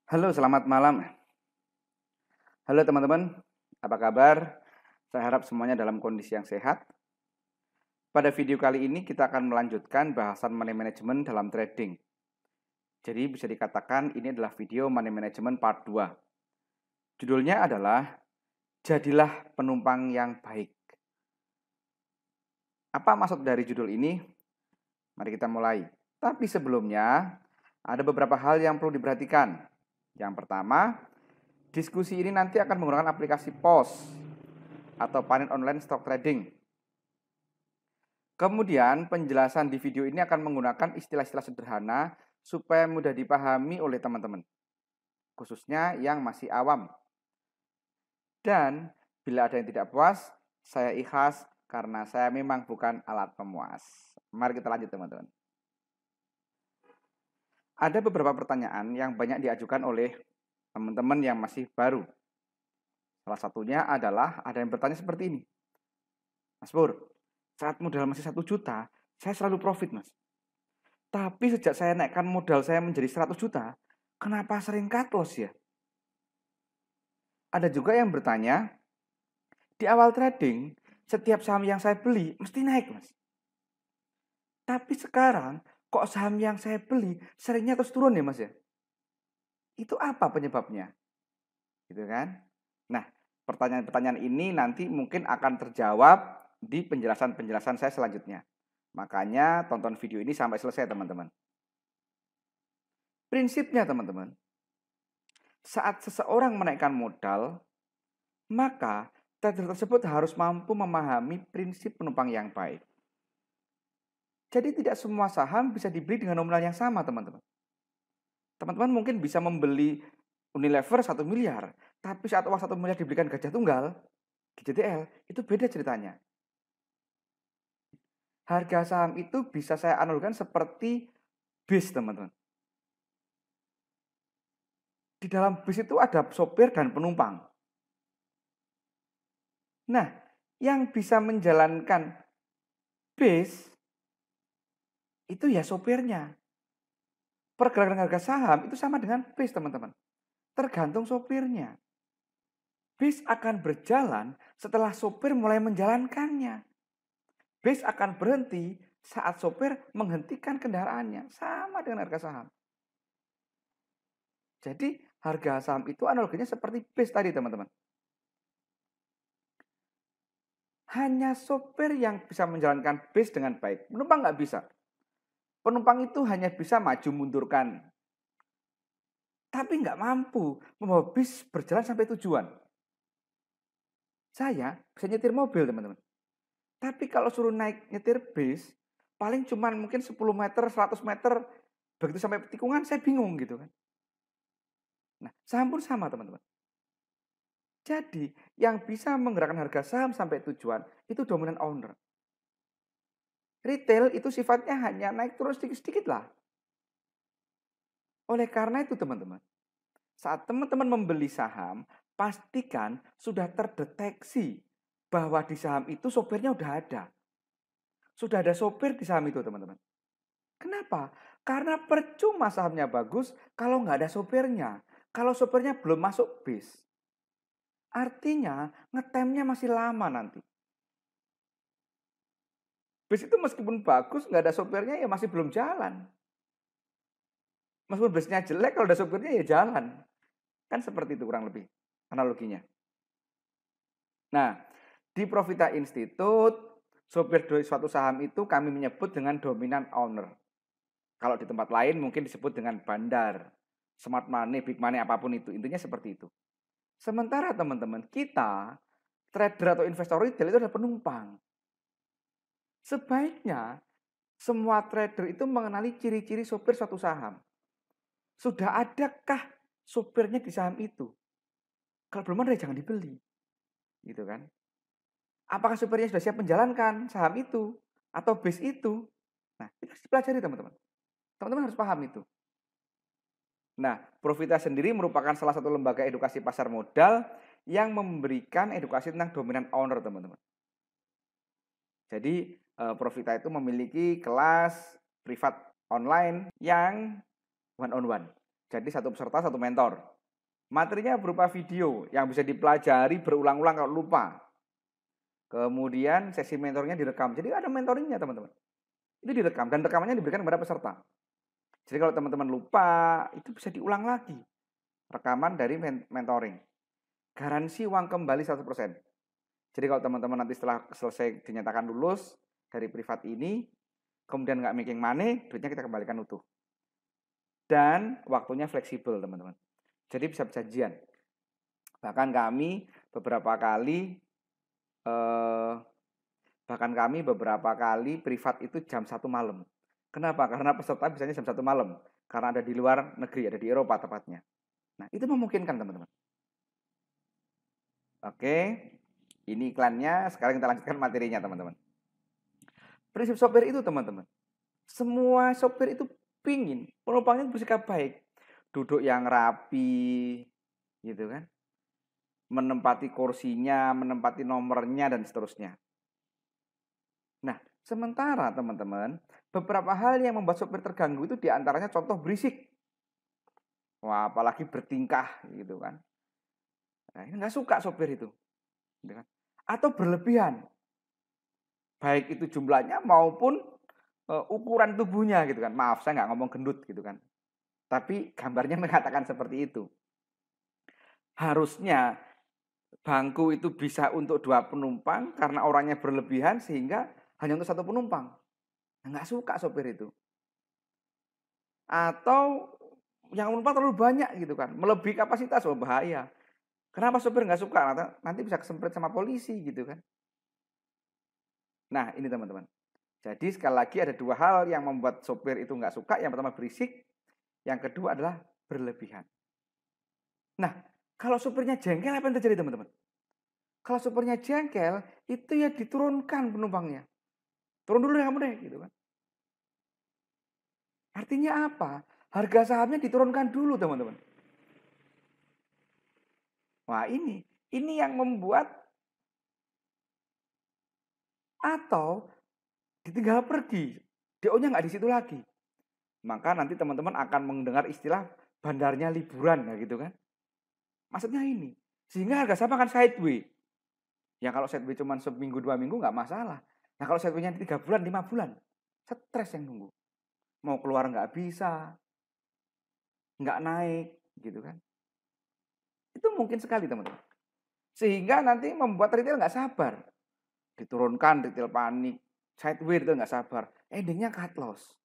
Halo, selamat malam. Halo teman-teman, apa kabar? Saya harap semuanya dalam kondisi yang sehat. Pada video kali ini kita akan melanjutkan bahasan money management dalam trading. Jadi bisa dikatakan ini adalah video money management part 2. Judulnya adalah Jadilah Penumpang yang Baik. Apa maksud dari judul ini? Mari kita mulai. Tapi sebelumnya, ada beberapa hal yang perlu diperhatikan. Yang pertama, diskusi ini nanti akan menggunakan aplikasi POS atau Panen Online Stock Trading. Kemudian penjelasan di video ini akan menggunakan istilah-istilah sederhana supaya mudah dipahami oleh teman-teman, khususnya yang masih awam. Dan bila ada yang tidak puas, saya ikhlas karena saya memang bukan alat pemuas. Mari kita lanjut teman-teman. Ada beberapa pertanyaan yang banyak diajukan oleh teman-teman yang masih baru. Salah satunya adalah ada yang bertanya seperti ini. Mas Pur, saat modal masih 1 juta, saya selalu profit mas. Tapi sejak saya naikkan modal saya menjadi 100 juta, kenapa sering cut loss ya? Ada juga yang bertanya, di awal trading, setiap saham yang saya beli mesti naik mas. Tapi sekarang, kok saham yang saya beli seringnya terus turun ya mas ya? Itu apa penyebabnya? Gitu kan? Nah, pertanyaan-pertanyaan ini nanti mungkin akan terjawab di penjelasan-penjelasan saya selanjutnya. Makanya tonton video ini sampai selesai teman-teman. Prinsipnya teman-teman, saat seseorang menaikkan modal, maka trader tersebut harus mampu memahami prinsip penumpang yang baik. Jadi tidak semua saham bisa dibeli dengan nominal yang sama teman-teman. Teman-teman mungkin bisa membeli Unilever 1 miliar, tapi saat uang 1 miliar dibelikan Gajah Tunggal, GJTL, itu beda ceritanya. Harga saham itu bisa saya analogikan seperti bis teman-teman. Di dalam bis itu ada sopir dan penumpang. Nah, yang bisa menjalankan bis itu ya sopirnya. Pergerakan harga saham itu sama dengan bis teman-teman. Tergantung sopirnya. Bis akan berjalan setelah sopir mulai menjalankannya. Bis akan berhenti saat sopir menghentikan kendaraannya. Sama dengan harga saham. Jadi harga saham itu analoginya seperti bis tadi teman-teman. Hanya sopir yang bisa menjalankan bis dengan baik. Penumpang nggak bisa. Penumpang itu hanya bisa maju mundurkan. Tapi nggak mampu membawa bis berjalan sampai tujuan. Saya bisa nyetir mobil teman-teman. Tapi kalau suruh naik nyetir bis, paling cuma mungkin 10 meter, 100 meter, begitu sampai tikungan saya bingung gitu kan. Nah, saham pun sama teman-teman. Jadi, yang bisa menggerakkan harga saham sampai tujuan itu dominan owner. Retail itu sifatnya hanya naik turun sedikit-sedikit lah. Oleh karena itu teman-teman, saat teman-teman membeli saham, pastikan sudah terdeteksi bahwa di saham itu sopirnya udah ada. Sudah ada sopir di saham itu teman-teman. Kenapa? Karena percuma sahamnya bagus kalau nggak ada sopirnya. Kalau sopirnya belum masuk bis. Artinya ngetemnya masih lama nanti. Bis itu meskipun bagus nggak ada sopirnya ya masih belum jalan. Meskipun bisnya jelek kalau ada sopirnya ya jalan. Kan seperti itu kurang lebih analoginya. Nah, di Profita Institute, sopir dari suatu saham itu kami menyebut dengan dominan owner. Kalau di tempat lain mungkin disebut dengan bandar, smart money, big money, apapun itu. Intinya seperti itu. Sementara teman-teman, kita, trader atau investor retail itu adalah penumpang. Sebaiknya semua trader itu mengenali ciri-ciri sopir suatu saham. Sudah adakah sopirnya di saham itu? Kalau belum ada jangan dibeli. Gitu kan? Apakah sopirnya sudah siap menjalankan saham itu atau base itu? Nah, itu harus dipelajari teman-teman. Teman-teman harus paham itu. Nah, Profita sendiri merupakan salah satu lembaga edukasi pasar modal yang memberikan edukasi tentang dominan owner, teman-teman. Jadi, Profita itu memiliki kelas privat online yang one on one. Jadi satu peserta, satu mentor. Materinya berupa video yang bisa dipelajari berulang-ulang kalau lupa. Kemudian sesi mentornya direkam. Jadi ada mentoringnya teman-teman. Itu direkam dan rekamannya diberikan kepada peserta. Jadi kalau teman-teman lupa, itu bisa diulang lagi. Rekaman dari mentoring. Garansi uang kembali 100%. Jadi kalau teman-teman nanti setelah selesai dinyatakan lulus dari privat ini, kemudian nggak making money, duitnya kita kembalikan utuh. Dan waktunya fleksibel teman-teman. Jadi bisa perjanjian. Bahkan kami beberapa kali privat itu jam 1 malam. Kenapa? Karena peserta biasanya jam 1 malam. Karena ada di luar negeri, ada di Eropa tepatnya. Nah, itu memungkinkan teman-teman. Oke, ini iklannya. Sekarang kita lanjutkan materinya teman-teman. Prinsip sopir itu teman-teman. Semua sopir itu pingin penumpangnya bersikap baik. Duduk yang rapi, gitu kan. Menempati kursinya, menempati nomornya, dan seterusnya. Nah, sementara teman-teman, beberapa hal yang membuat sopir terganggu itu diantaranya contoh berisik. Wah, apalagi bertingkah, gitu kan. Nah, ini nggak suka sopir itu. Gitu kan. Atau berlebihan. Baik itu jumlahnya maupun ukuran tubuhnya, gitu kan. Maaf, saya nggak ngomong gendut, gitu kan. Tapi gambarnya mengatakan seperti itu. Harusnya bangku itu bisa untuk 2 penumpang karena orangnya berlebihan sehingga hanya untuk 1 penumpang. Nah, nggak suka sopir itu. Atau yang penumpang terlalu banyak gitu kan, melebihi kapasitas, oh bahaya. Kenapa sopir nggak suka? Nanti bisa kesemprit sama polisi gitu kan. Nah ini teman-teman. Jadi sekali lagi ada 2 hal yang membuat sopir itu nggak suka. Yang pertama berisik, yang kedua adalah berlebihan. Nah kalau sopirnya jengkel apa yang terjadi teman-teman? Kalau sopirnya jengkel itu ya diturunkan penumpangnya. Turun dulu ya kamu deh gitu kan. Artinya apa? Harga sahamnya diturunkan dulu teman-teman. Wah ini yang membuat atau ditinggal pergi. DO-nya nggak di situ lagi. Maka nanti teman-teman akan mendengar istilah bandarnya liburan ya gitu kan. Maksudnya ini. Sehingga harga saham akan sideway. Ya kalau sideway cuma seminggu 2 minggu nggak masalah. Nah kalau sideway-nya 3 bulan, 5 bulan. Stres yang nunggu. Mau keluar nggak bisa. Nggak naik gitu kan. Itu mungkin sekali teman-teman. Sehingga nanti membuat retail nggak sabar. Diturunkan retail panik. Sideway itu nggak sabar. Endingnya cut loss.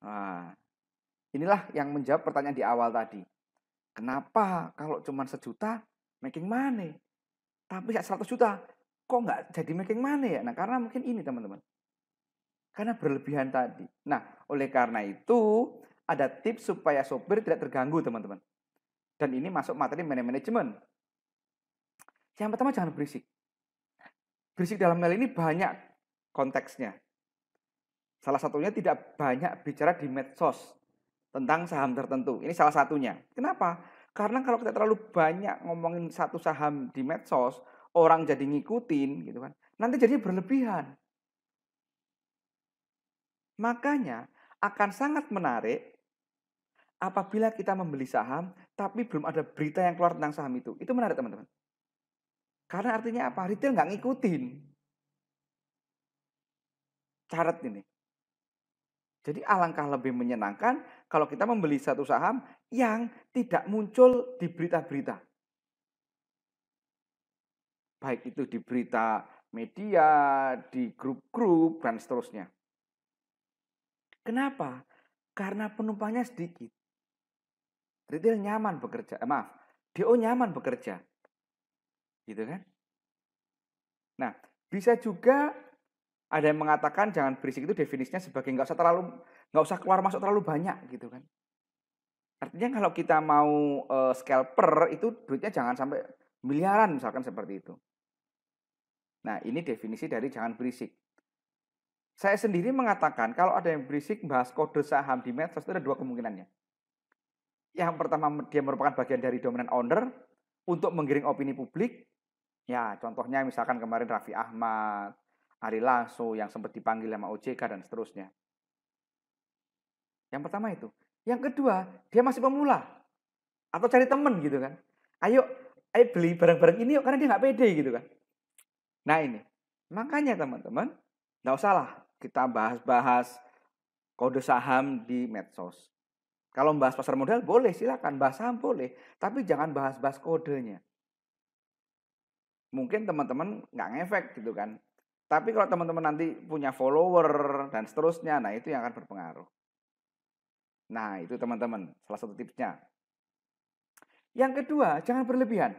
Nah, inilah yang menjawab pertanyaan di awal tadi. Kenapa kalau cuma 1 juta making money? Tapi 100 juta kok nggak jadi making money ya? Nah karena mungkin ini teman-teman. Karena berlebihan tadi. Nah oleh karena itu ada tips supaya sopir tidak terganggu teman-teman. Dan ini masuk materi manajemen. Yang pertama jangan berisik. Berisik dalam hal ini banyak konteksnya. Salah satunya tidak banyak bicara di medsos tentang saham tertentu. Ini salah satunya. Kenapa? Karena kalau kita terlalu banyak ngomongin satu saham di medsos, orang jadi ngikutin gitu kan. Nanti jadi berlebihan. Makanya akan sangat menarik apabila kita membeli saham tapi belum ada berita yang keluar tentang saham itu. Itu menarik teman-teman. Karena artinya apa? Retail nggak ngikutin. Carat ini. Jadi alangkah lebih menyenangkan kalau kita membeli satu saham yang tidak muncul di berita-berita. Baik itu di berita media, di grup-grup, dan seterusnya. Kenapa? Karena penumpangnya sedikit. Retail nyaman bekerja. DO nyaman bekerja. Gitu kan? Nah, bisa juga ada yang mengatakan jangan berisik itu definisinya sebagai nggak usah keluar masuk terlalu banyak gitu kan. Artinya kalau kita mau scalper itu duitnya jangan sampai miliaran misalkan seperti itu. Nah, ini definisi dari jangan berisik. Saya sendiri mengatakan kalau ada yang berisik bahas kode saham di medsos itu ada 2 kemungkinannya. Yang pertama dia merupakan bagian dari dominant owner untuk menggiring opini publik. Ya, contohnya misalkan kemarin Raffi Ahmad, Ari Lasso yang sempat dipanggil sama OJK dan seterusnya. Yang pertama itu. Yang kedua, dia masih pemula atau cari temen gitu kan. Ayo, ayo beli barang-barang ini yuk karena dia nggak pede gitu kan. Nah ini, makanya teman-teman, nggak usah lah kita bahas-bahas kode saham di medsos. Kalau bahas pasar modal boleh, silakan bahas saham boleh, tapi jangan bahas-bahas kodenya. Mungkin teman-teman nggak ngefek gitu kan. Tapi kalau teman-teman nanti punya follower dan seterusnya, nah itu yang akan berpengaruh. Nah itu teman-teman, salah satu tipsnya. Yang kedua, jangan berlebihan.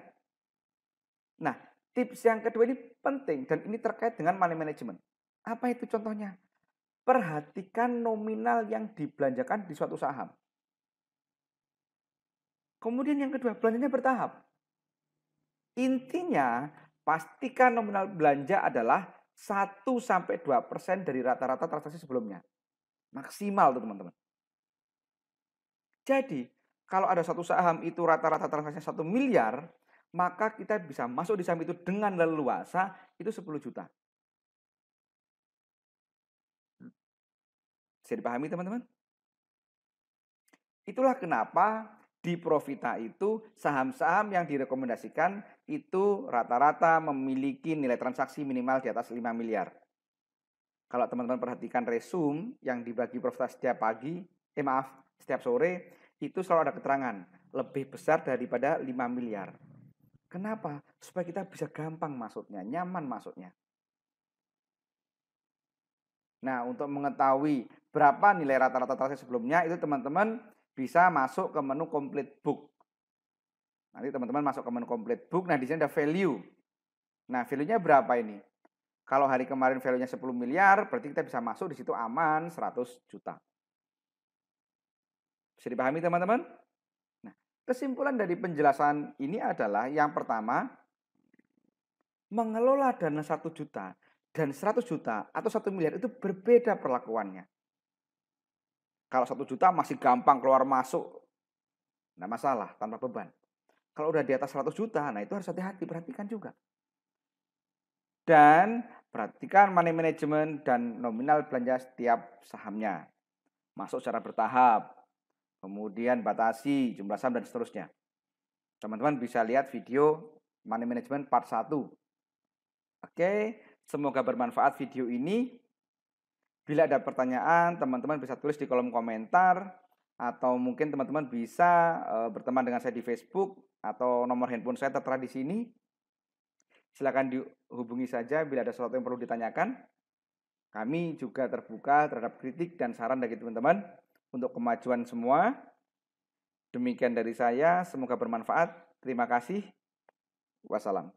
Nah, tips yang kedua ini penting dan ini terkait dengan money management. Apa itu contohnya? Perhatikan nominal yang dibelanjakan di suatu saham. Kemudian yang kedua, belanjanya bertahap. Intinya, pastikan nominal belanja adalah 1-2% dari rata-rata transaksi sebelumnya. Maksimal tuh teman-teman. Jadi, kalau ada satu saham itu rata-rata transaksinya 1 miliar, maka kita bisa masuk di saham itu dengan leluasa itu 10 juta. Bisa dipahami teman-teman? Itulah kenapa di Profita itu saham-saham yang direkomendasikan itu rata-rata memiliki nilai transaksi minimal di atas 5 miliar. Kalau teman-teman perhatikan resume yang dibagi Profita setiap pagi, setiap sore, itu selalu ada keterangan lebih besar daripada 5 miliar. Kenapa? Supaya kita bisa gampang masuknya, nyaman masuknya. Nah, untuk mengetahui berapa nilai rata-rata transaksi sebelumnya, itu teman-teman bisa masuk ke menu complete book. Nanti teman-teman masuk ke menu complete book, nah di sini ada value. Nah, value-nya berapa ini? Kalau hari kemarin value-nya 10 miliar, berarti kita bisa masuk di situ aman 100 juta. Bisa dipahami teman-teman? Nah, kesimpulan dari penjelasan ini adalah yang pertama, mengelola dana 1 juta dan 100 juta atau 1 miliar itu berbeda perlakuannya. Kalau 1 juta masih gampang keluar masuk, nggak masalah, tanpa beban. Kalau udah di atas 100 juta, nah itu harus hati-hati, perhatikan juga. Dan perhatikan money management dan nominal belanja setiap sahamnya. Masuk secara bertahap, kemudian batasi jumlah saham dan seterusnya. Teman-teman bisa lihat video money management part 1. Oke, semoga bermanfaat video ini. Bila ada pertanyaan, teman-teman bisa tulis di kolom komentar atau mungkin teman-teman bisa berteman dengan saya di Facebook atau nomor handphone saya tertera di sini. Silakan dihubungi saja bila ada sesuatu yang perlu ditanyakan. Kami juga terbuka terhadap kritik dan saran dari teman-teman untuk kemajuan semua. Demikian dari saya, semoga bermanfaat. Terima kasih. Wassalam.